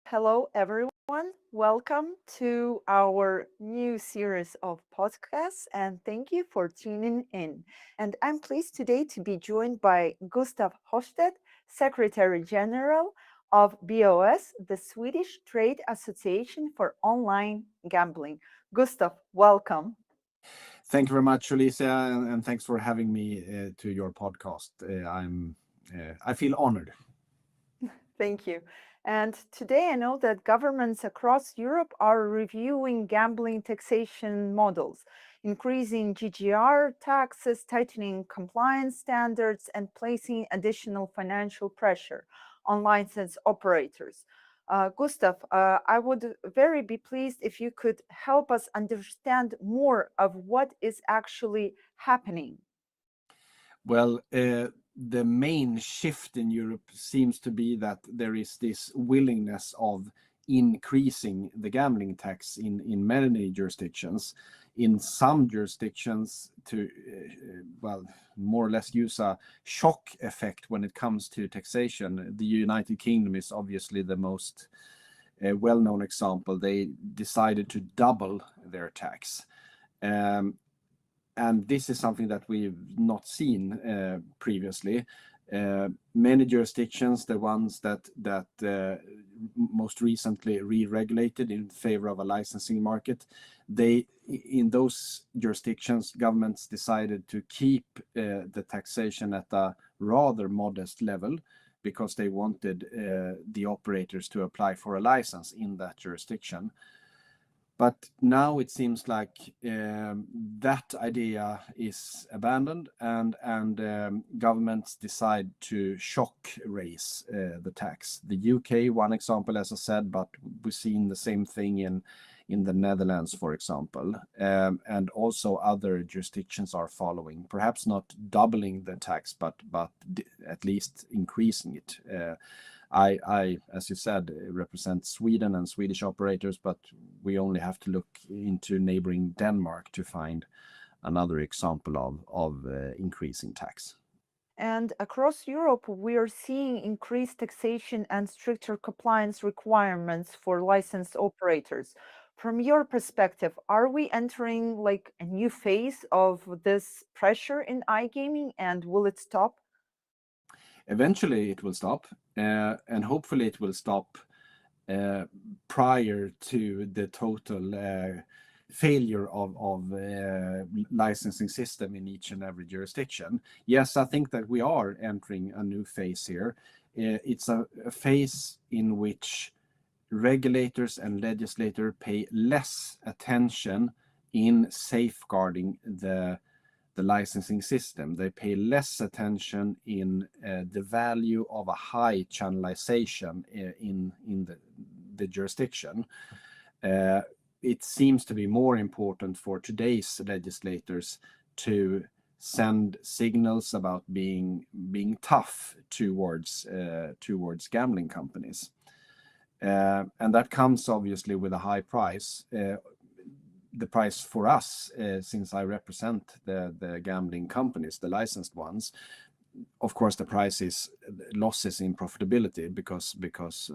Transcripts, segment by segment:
Hello, everyone. Welcome to our new series of podcasts, and thank you for tuning in. And I'm pleased today to be joined by Gustaf Hoffstedt, Secretary General of BOS, the Swedish Trade Association for Online Gambling. Gustaf, welcome. Thank you very much, Alicia, and thanks for having me to your podcast. I feel honored. Thank you. And today I know that governments across Europe are reviewing gambling taxation models, increasing GGR taxes, tightening compliance standards, and placing additional financial pressure on licensed operators. Gustav, I would very be pleased if you could help us understand more of what is actually happening. Well, the main shift in Europe seems to be that there is this willingness of increasing the gambling tax in many jurisdictions. In some jurisdictions, to more or less use a shock effect when it comes to taxation. The United Kingdom is obviously the most well-known example. They decided to double their tax. And this is something that we've not seen previously. Many jurisdictions, the ones that most recently re-regulated in favor of a licensing market, in those jurisdictions, governments decided to keep the taxation at a rather modest level because they wanted the operators to apply for a license in that jurisdiction. But now it seems like that idea is abandoned, and governments decide to shock raise the tax. The UK, one example, as I said, but we've seen the same thing in the Netherlands, for example, and also other jurisdictions are following. Perhaps not doubling the tax, but at least increasing it. I, as you said, represent Sweden and Swedish operators, but we only have to look into neighboring Denmark to find another example of increasing tax. And across Europe, we are seeing increased taxation and stricter compliance requirements for licensed operators. From your perspective, are we entering like a new phase of this pressure in iGaming, and will it stop? Eventually it will stop, and hopefully it will stop prior to the total failure of licensing system in each and every jurisdiction. Yes, I think that we are entering a new phase here. It's a phase in which regulators and legislators pay less attention in safeguarding the licensing system. They pay less attention in the value of a high channelization in the jurisdiction. It seems to be more important for today's legislators to send signals about being tough towards gambling companies. And that comes obviously with a high price. The price for us, since I represent the gambling companies, the licensed ones, of course, the price is losses in profitability because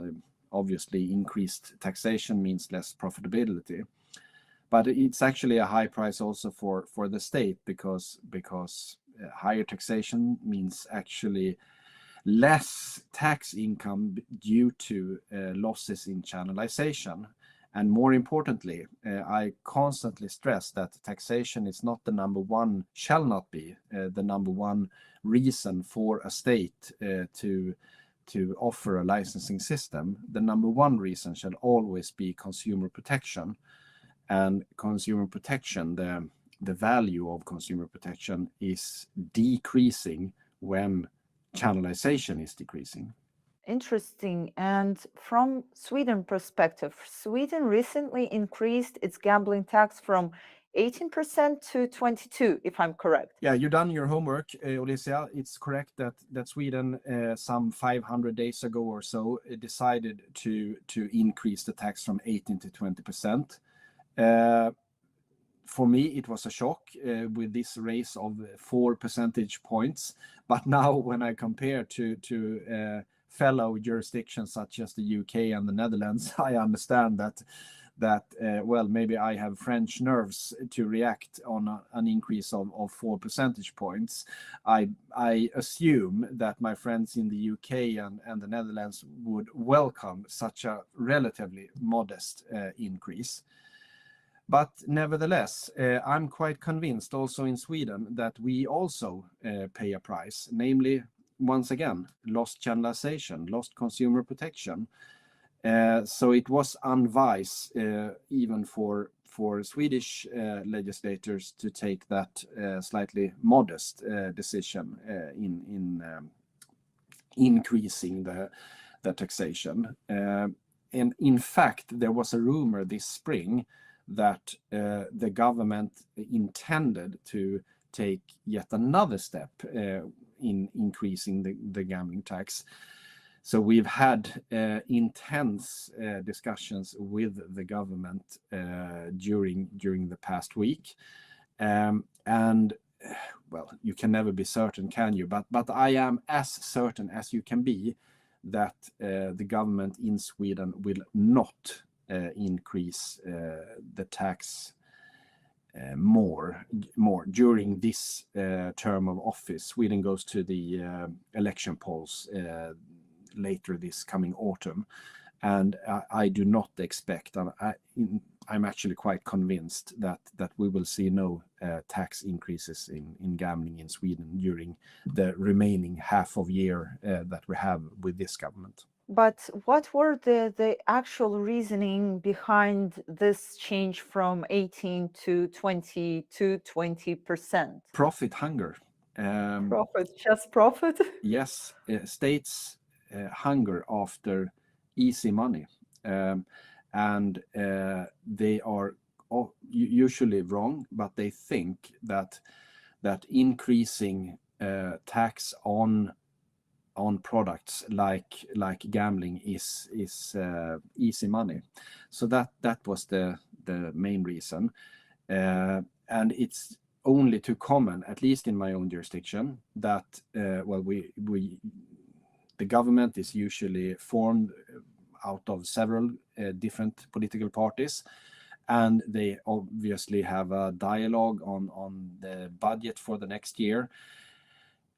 obviously increased taxation means less profitability. But it's actually a high price also for the state because higher taxation means actually less tax income due to losses in channelization. And more importantly, I constantly stress that taxation is not the number one, shall not be the number one reason for a state to offer a licensing system. The number one reason shall always be consumer protection. And consumer protection, the value of consumer protection is decreasing when channelization is decreasing. Interesting. And from Sweden perspective, Sweden recently increased its gambling tax from 18% to 22, if I'm correct. Yeah, you've done your homework, Alicia. It's correct that Sweden, some 500 days ago or so, decided to increase the tax from 18 to 20%. For me, it was a shock with this raise of 4 percentage points. But now, when I compare to fellow jurisdictions such as the UK and the Netherlands, I understand that well, maybe I have French nerves to react on an increase of 4 percentage points. I assume that my friends in the UK and the Netherlands would welcome such a relatively modest increase. But nevertheless, I'm quite convinced also in Sweden that we also pay a price, namely, once again, lost channelization, lost consumer protection. So it was unwise even for Swedish legislators to take that slightly modest decision in increasing the taxation. And in fact, there was a rumor this spring that the government intended to take yet another step in increasing the gambling tax. So we've had intense discussions with the government during the past week, and well, you can never be certain, can you? But I am as certain as you can be that the government in Sweden will not increase the tax more during this term of office. Sweden goes to the election polls later this coming autumn, and I do not expect, I'm actually quite convinced that we will see no tax increases in gambling in Sweden during the remaining half of year that we have with this government. But what were the actual reasoning behind this change from 18 to 20%? Profit hunger. Profit, just profit? Yes, states hunger after easy money, and they are usually wrong, but they think that increasing tax on products like gambling is easy money. So that was the main reason, and it's only too common, at least in my own jurisdiction, that well, the government is usually formed out of several different political parties, and they obviously have a dialogue on the budget for the next year.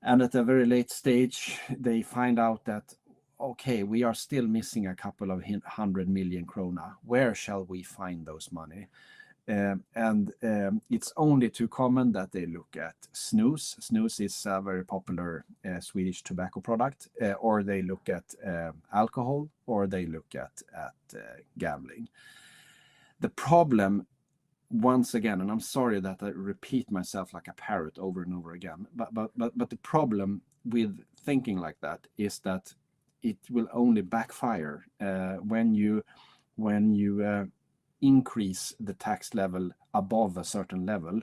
And at a very late stage, they find out that, okay, we are still missing a couple of 100 million krona. Where shall we find those money? And it's only too common that they look at snus. Snus is a very popular Swedish tobacco product, or they look at alcohol, or they look at gambling. The problem, once again, and I'm sorry that I repeat myself like a parrot over and over again, but the problem with thinking like that is that it will only backfire when you increase the tax level above a certain level.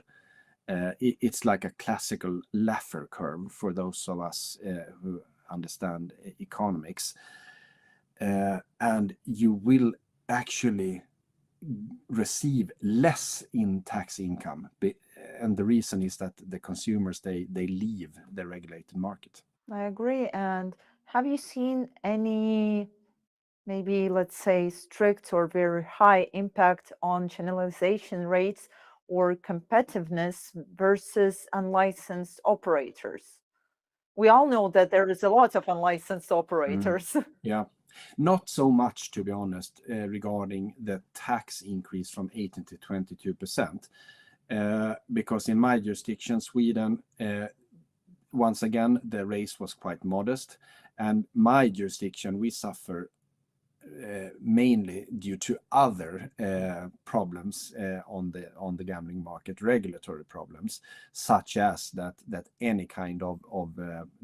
It's like a classical Laffer curve for those of us who understand economics, and you will actually receive less in tax income, and the reason is that the consumers they leave the regulated market. I agree. And have you seen any, maybe let's say, strict or very high impact on channelization rates or competitiveness versus unlicensed operators? We all know that there is a lot of unlicensed operators. Yeah, not so much, to be honest, regarding the tax increase from 18 to 22%, because in my jurisdiction, Sweden, once again, the raise was quite modest, and my jurisdiction, we suffer mainly due to other problems on the gambling market, regulatory problems, such as that any kind of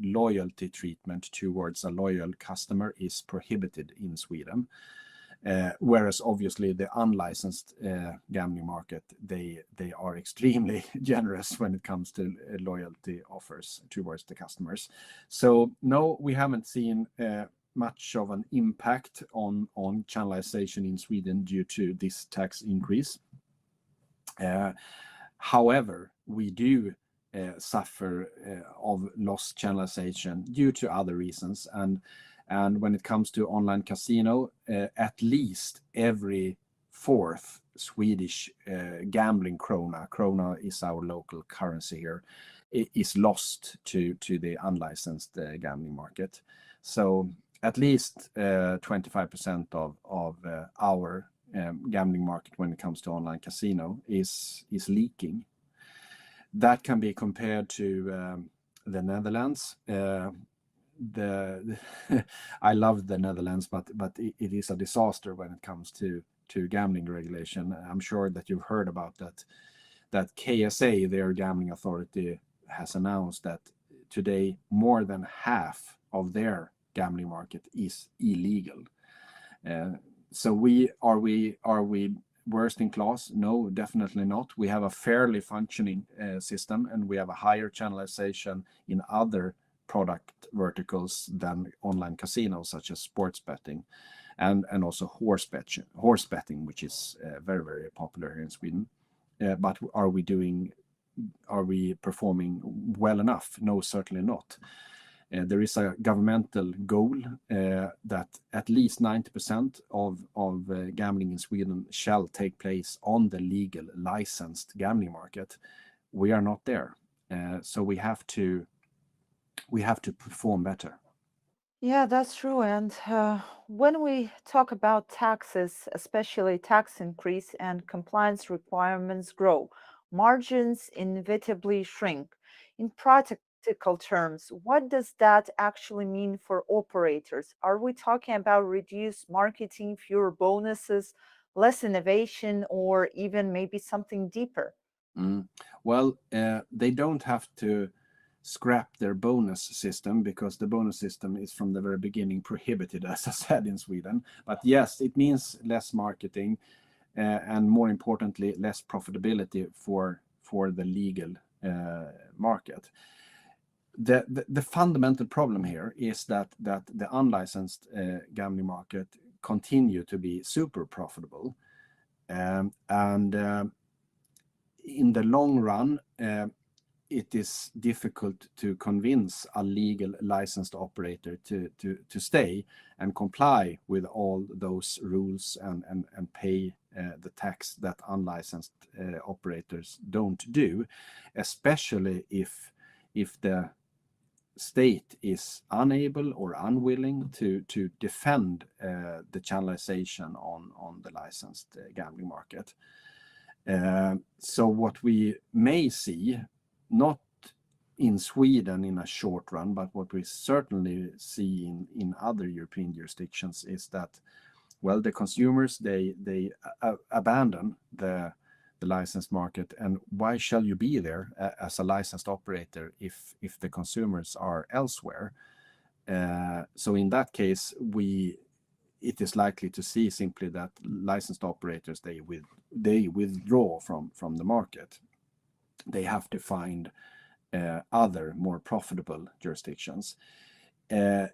loyalty treatment towards a loyal customer is prohibited in Sweden. Whereas obviously the unlicensed gambling market, they are extremely generous when it comes to loyalty offers towards the customers. So no, we haven't seen much of an impact on channelization in Sweden due to this tax increase. However, we do suffer of lost channelization due to other reasons, and And when it comes to online casino, at least every fourth Swedish gambling krona is our local currency here, is lost to the unlicensed gambling market. So at least 25% of our gambling market when it comes to online casino is leaking. That can be compared to the Netherlands. I love the Netherlands, but it is a disaster when it comes to gambling regulation. I'm sure that you've heard about that KSA, their gambling authority, has announced that today more than half of their gambling market is illegal. So are we worst in class? No, definitely not. We have a fairly functioning system, and we have a higher channelization in other product verticals than online casinos, such as sports betting and also horse betting, which is very, very popular here in Sweden. But are we performing well enough? No, certainly not. There is a governmental goal that at least 90% of gambling in Sweden shall take place on the legal licensed gambling market. We are not there. So we have to perform better. Yeah, that's true. And when we talk about taxes, especially tax increase and compliance requirements grow, margins inevitably shrink. In practical terms, what does that actually mean for operators? Are we talking about reduced marketing, fewer bonuses, less innovation, or even maybe something deeper? Well, they don't have to scrap their bonus system, because the bonus system is from the very beginning prohibited, as I said, in Sweden. But yes, it means less marketing and, more importantly, less profitability for the legal market. The fundamental problem here is that the unlicensed gambling market continue to be super profitable, and in the long run, it is difficult to convince a legal licensed operator to stay and comply with all those rules and pay the tax that unlicensed operators don't do, especially if the state is unable or unwilling to defend the channelization on the licensed gambling market. So what we may see, not in Sweden in a short run, but what we certainly see in other European jurisdictions, is that, well, the consumers, they abandon the licensed market. And why shall you be there as a licensed operator if the consumers are elsewhere? So in that case, it is likely to see simply that licensed operators, they withdraw from the market. They have to find other more profitable jurisdictions.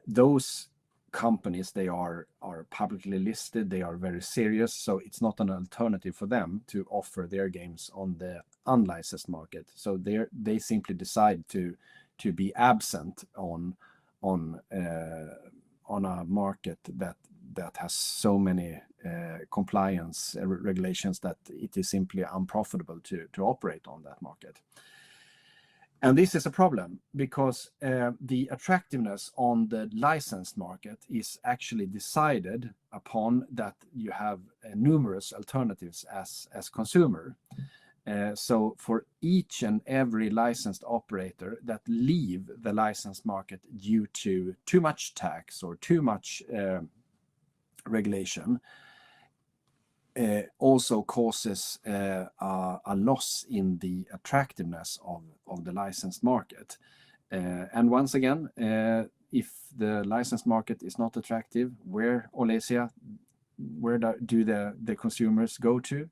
Those companies, they are publicly listed, they are very serious, so it's not an alternative for them to offer their games on the unlicensed market. So they simply decide to be absent on a market that has so many compliance regulations that it is simply unprofitable to operate on that market. And this is a problem, because the attractiveness on the licensed market is actually decided upon that you have numerous alternatives as consumer. So for each and every licensed operator that leave the licensed market due to too much tax or too much regulation, also causes a loss in the attractiveness of the licensed market. And once again, if the licensed market is not attractive, where, Olesia, where do the consumers go to?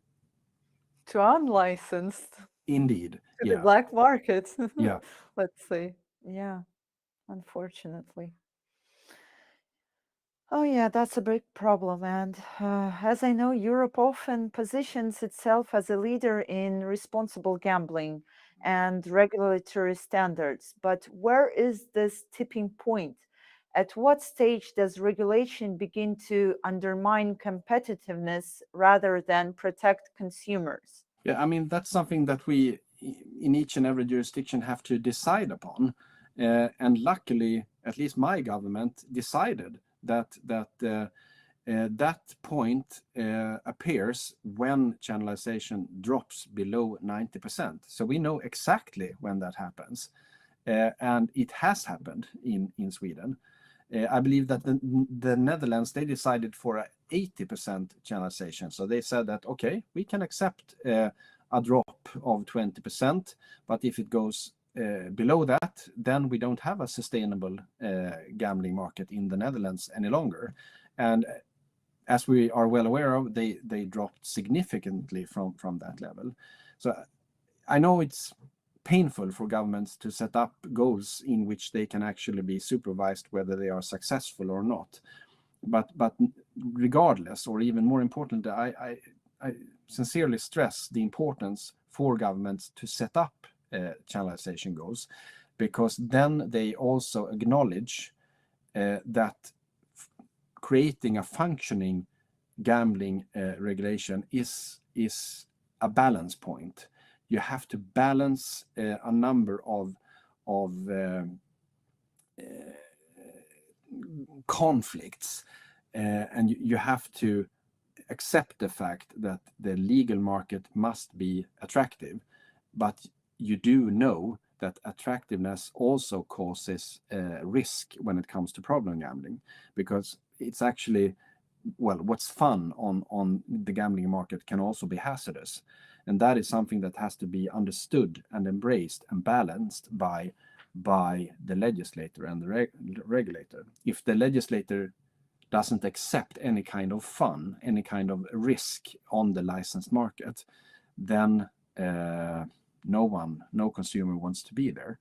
To unlicensed, Indeed, to the yeah, black market, yeah. let's say. Yeah, unfortunately. Oh, yeah, that's a big problem. And as I know, Europe often positions itself as a leader in responsible gambling and regulatory standards. But where is this tipping point? At what stage does regulation begin to undermine competitiveness rather than protect consumers? Yeah, I mean, that's something that we in each and every jurisdiction have to decide upon. And luckily, at least my government decided that point appears when channelization drops below 90%. So we know exactly when that happens. And it has happened in Sweden. I believe that the Netherlands, they decided for a 80% channelization. So they said that, okay, we can accept a drop of 20%, but if it goes below that, then we don't have a sustainable gambling market in the Netherlands any longer. And as we are well aware of, they dropped significantly from that level. So I know it's painful for governments to set up goals in which they can actually be supervised whether they are successful or not. But regardless, or even more importantly, I sincerely stress the importance for governments to set up channelization goals, because then they also acknowledge that creating a functioning gambling regulation is a balance point. You have to balance a number of conflicts, and you have to accept the fact that the legal market must be attractive, but you do know that attractiveness also causes risk when it comes to problem gambling, because it's actually, well, what's fun on the gambling market can also be hazardous. And that is something that has to be understood and embraced and balanced by the legislator and the regulator. If the legislator doesn't accept any kind of fun, any kind of risk on the licensed market, then no consumer wants to be there.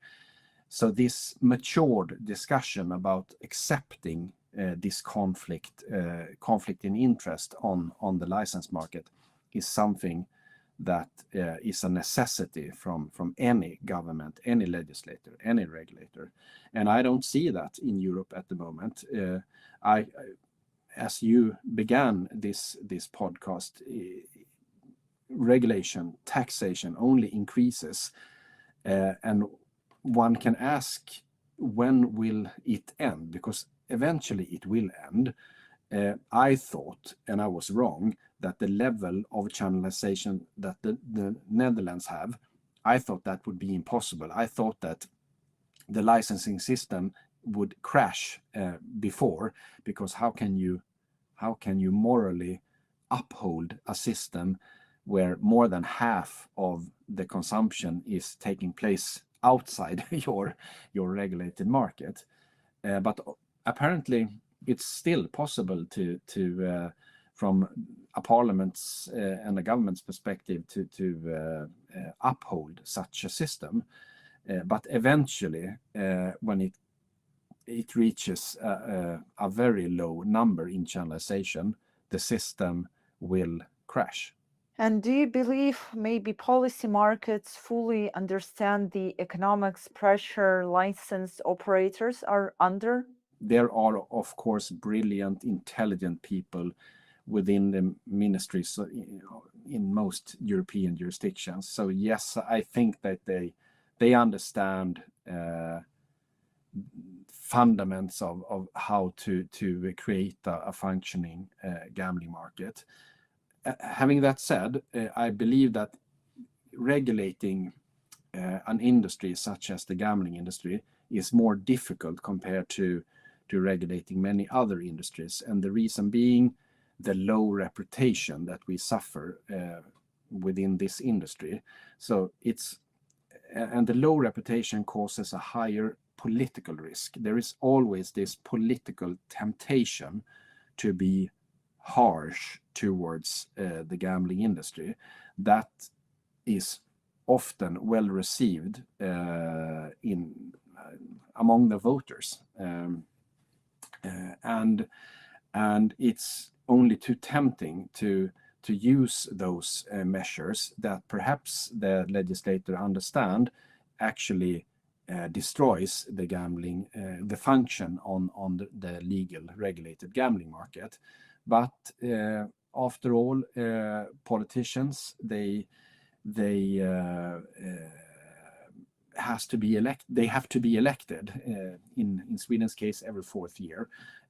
So this matured discussion about accepting this conflict in interest on the license market is something that is a necessity from any government, any legislator, any regulator. And I don't see that in Europe at the moment. As you began this podcast, regulation, taxation only increases, and one can ask, when will it end? Because eventually it will end. I thought, and I was wrong, that the level of channelization that the Netherlands have, I thought that would be impossible. I thought that the licensing system would crash before, because how can you morally uphold a system where more than half of the consumption is taking place outside your regulated market? But apparently it's still possible to from a parliament's and a government's perspective to uphold such a system. But eventually, when it reaches a very low number in channelization, the system will crash. And do you believe maybe policy markets fully understand the economics pressure licensed operators are under? There are, of course, brilliant, intelligent people within the ministries in most European jurisdictions. So yes, I think that they understand fundaments of how to create a functioning gambling market. Having that said, I believe that regulating an industry such as the gambling industry is more difficult compared to regulating many other industries. And the reason being the low reputation that we suffer within this industry. So and the low reputation causes a higher political risk. There is always this political temptation to be harsh towards the gambling industry. That is often well received among the voters, and it's only too tempting to use those measures that perhaps the legislator understand actually destroys the gambling, the function on the legal regulated gambling market. But after all, politicians, they have to be elected in Sweden's case every 4th year.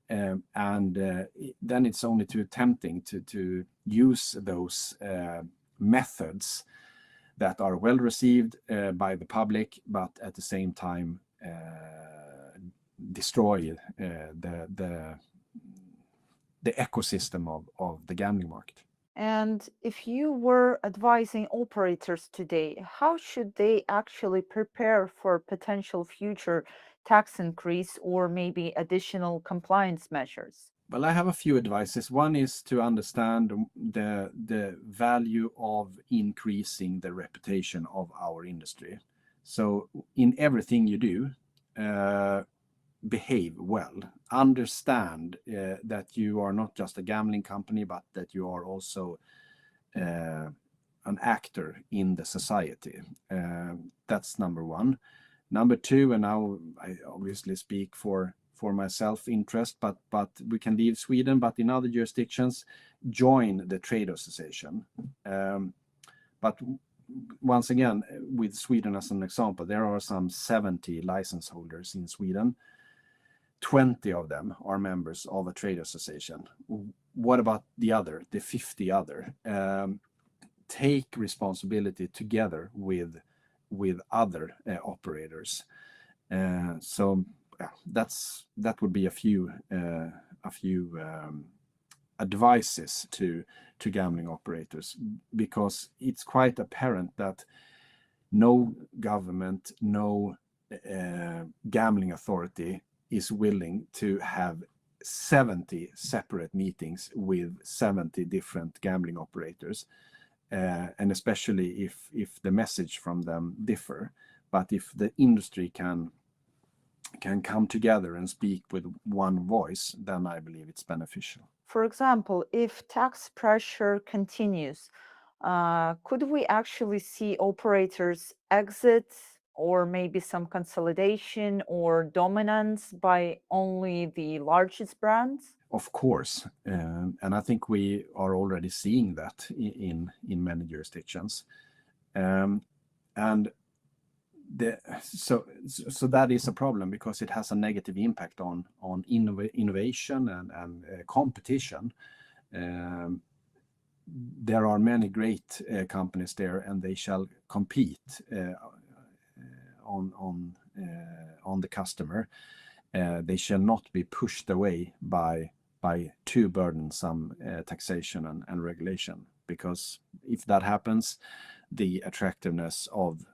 Then it's only too tempting to use those methods that are well received by the public, but at the same time destroy the ecosystem of the gambling market. And if you were advising operators today, how should they actually prepare for potential future tax increase or maybe additional compliance measures? Well, I have a few advices. One is to understand the value of increasing the reputation of our industry. So in everything you do, behave well. Understand that you are not just a gambling company, but that you are also an actor in the society. That's number one. Number two, and now I obviously speak for my self-interest, but we can leave Sweden, but in other jurisdictions, join the trade association. But once again, with Sweden as an example, there are some 70 license holders in Sweden. 20 of them are members of a trade association. What about the 50 other? Take responsibility together with other operators. So that would be a few advices to gambling operators, because it's quite apparent that no government, no gambling authority is willing to have 70 separate meetings with 70 different gambling operators, and especially if the message from them differ. But if the industry can come together and speak with one voice, then I believe it's beneficial. For example, if tax pressure continues, could we actually see operators exit, or maybe some consolidation or dominance by only the largest brands? Of course, and I think we are already seeing that in many jurisdictions, and so that is a problem, because it has a negative impact on innovation and competition. There are many great companies there, and they shall compete on the customer. They shall not be pushed away by too burdensome taxation and regulation, because if that happens, the attractiveness of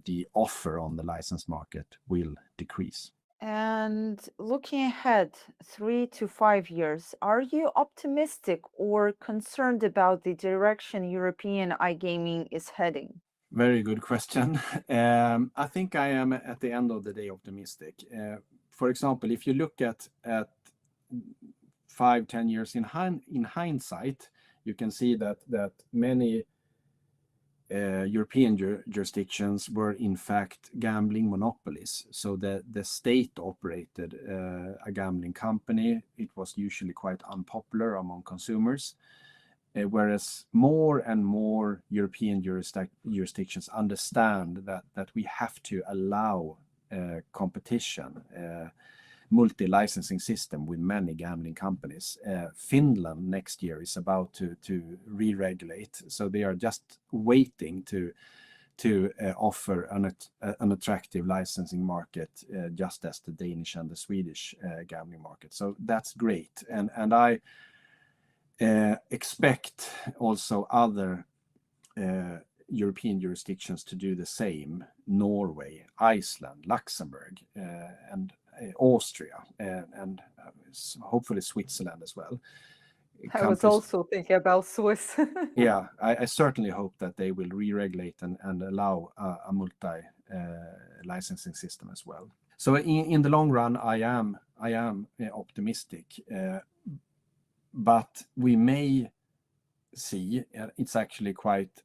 the offer on the license market will decrease. And looking ahead 3 to 5 years, are you optimistic or concerned about the direction European iGaming is heading? Very good question. I think I am, at the end of the day, optimistic. For example, if you look at 5-10 years in hindsight, you can see that many European jurisdictions were in fact gambling monopolies. So the state operated a gambling company. It was usually quite unpopular among consumers. Whereas more and more European jurisdictions understand that we have to allow competition, multi-licensing system with many gambling companies. Finland next year is about to re-regulate, so they are just waiting to offer an attractive licensing market, just as the Danish and the Swedish gambling market. So that's great, and I expect also other European jurisdictions to do the same. Norway, Iceland, Luxembourg, and Austria, and hopefully Switzerland as well. I was also thinking about Swiss. Yeah, I certainly hope that they will re-regulate and allow a multi-licensing system as well. So in the long run, I am optimistic, but we may see, it's actually quite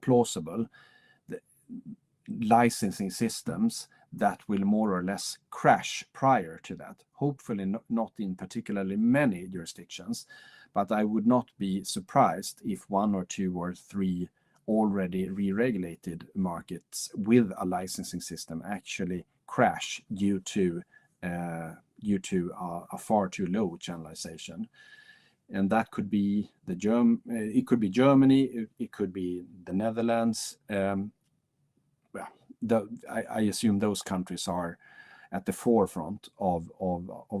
plausible, licensing systems that will more or less crash prior to that. Hopefully not in particularly many jurisdictions, but I would not be surprised if one or two or three already re-regulated markets with a licensing system actually crash due to a far too low channelization. And that could be it could be Germany, it could be the Netherlands. I assume those countries are at the forefront of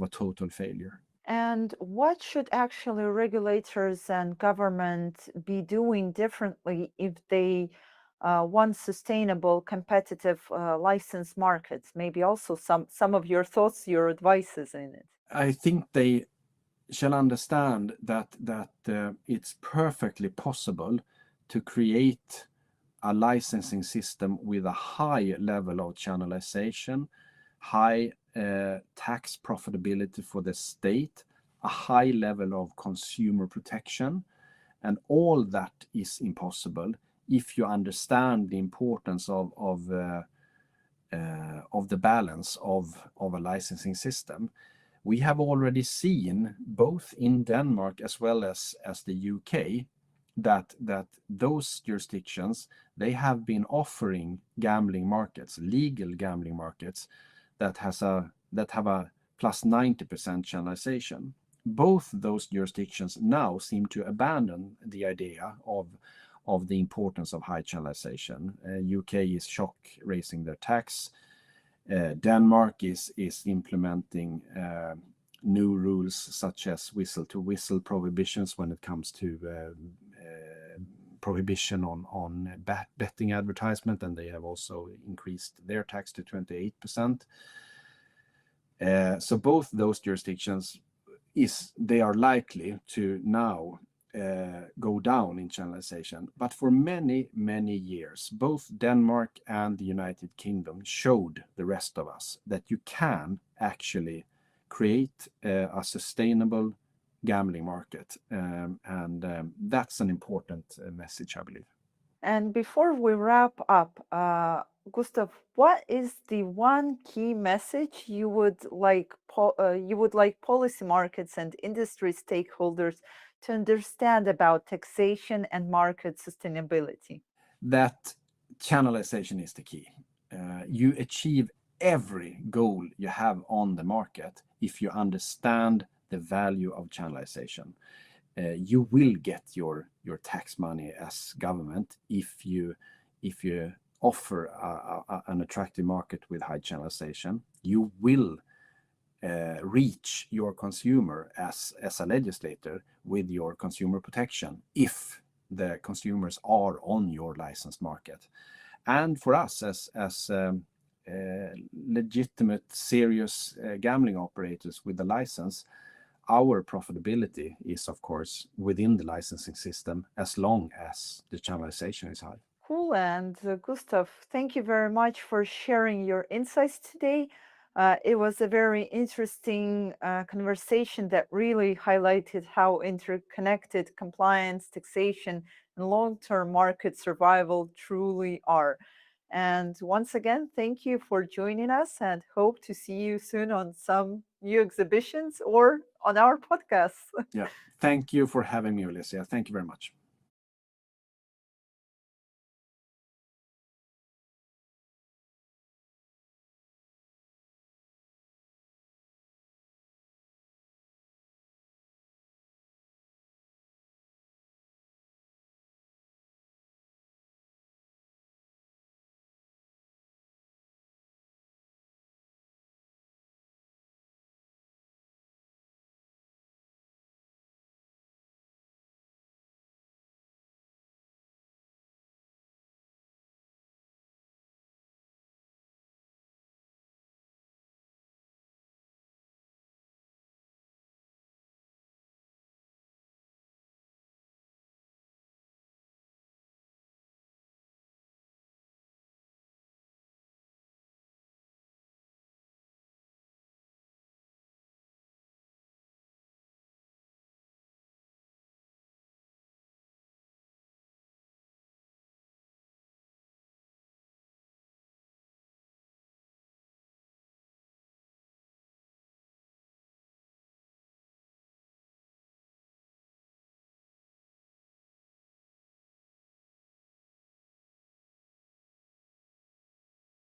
a total failure. And what should actually regulators and government be doing differently if they want sustainable, competitive license markets? Maybe also some of your thoughts, your advices in it. I think they shall understand that it's perfectly possible to create a licensing system with a high level of channelization, high tax profitability for the state, a high level of consumer protection, and all that is impossible if you understand the importance of the balance of a licensing system. We have already seen, both in Denmark as well as the UK, that those jurisdictions, they have been offering gambling markets, legal gambling markets, that have a plus 90% channelization. Both those jurisdictions now seem to abandon the idea of the importance of high channelization. UK is shock raising their tax. Denmark is implementing new rules such as whistle-to-whistle prohibitions when it comes to prohibition on betting advertisement, and they have also increased their tax to 28%. So both those jurisdictions they are likely to now go down in channelization. But for many, many years, both Denmark and the United Kingdom showed the rest of us that you can actually create a sustainable gambling market. And that's an important message, I believe. And before we wrap up, Gustaf, what is the one key message you would like policy markets and industry stakeholders to understand about taxation and market sustainability? That channelization is the key. You achieve every goal you have on the market if you understand the value of channelization. You will get your tax money as government if you offer an attractive market with high channelization. You will reach your consumer as a legislator with your consumer protection if the consumers are on your licensed market. And for us as legitimate, serious gambling operators with the license, our profitability is, of course, within the licensing system as long as the channelization is high. Cool. And Gustaf, thank you very much for sharing your insights today. It was a very interesting conversation that really highlighted how interconnected compliance, taxation, and long-term market survival truly are. And once again, thank you for joining us and hope to see you soon on some new exhibitions or on our podcast. Yeah. Thank you for having me, Alicia. Thank you very much.